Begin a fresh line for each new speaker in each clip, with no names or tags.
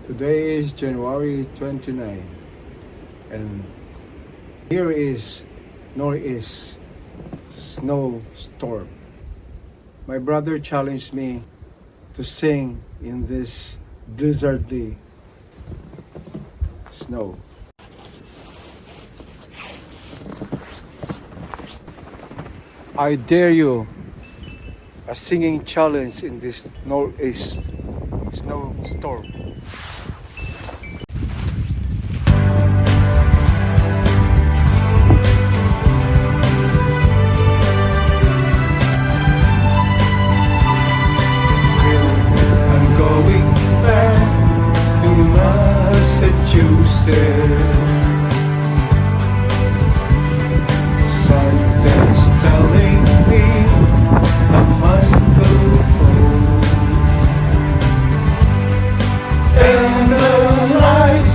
Today is January 29, and here is northeast snowstorm. My brother challenged me to sing in this blizzardly snow. I dare you a singing challenge in this northeast snowstorm. I'm going back to Massachusetts. Something's telling me I must go home. And the lights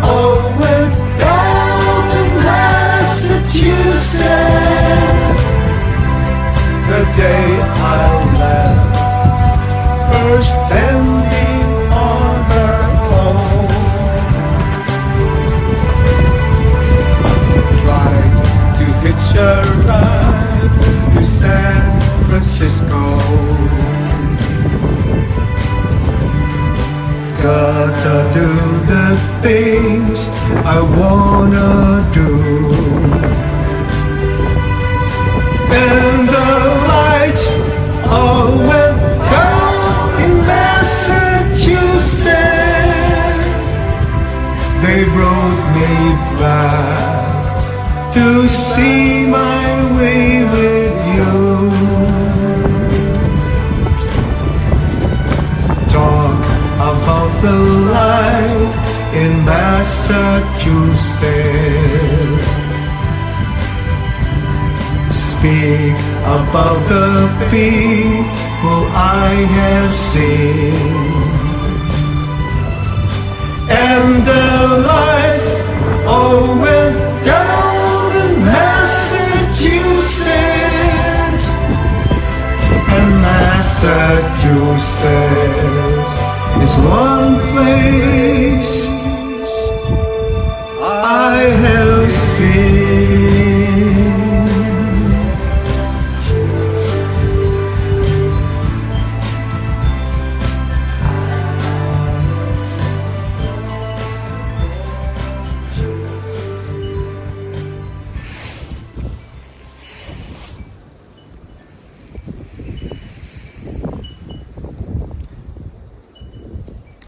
all went down to Massachusetts the day I left her standing on her own. Tried to hitch a ride to San Francisco. Gotta do the things I wanna do. And the lights all went down in Massachusetts. They brought me back to see my way with you. Talk about the life in Massachusetts. Speak about the people I have seen. And the lights all went down in Massachusetts. And Massachusetts is one place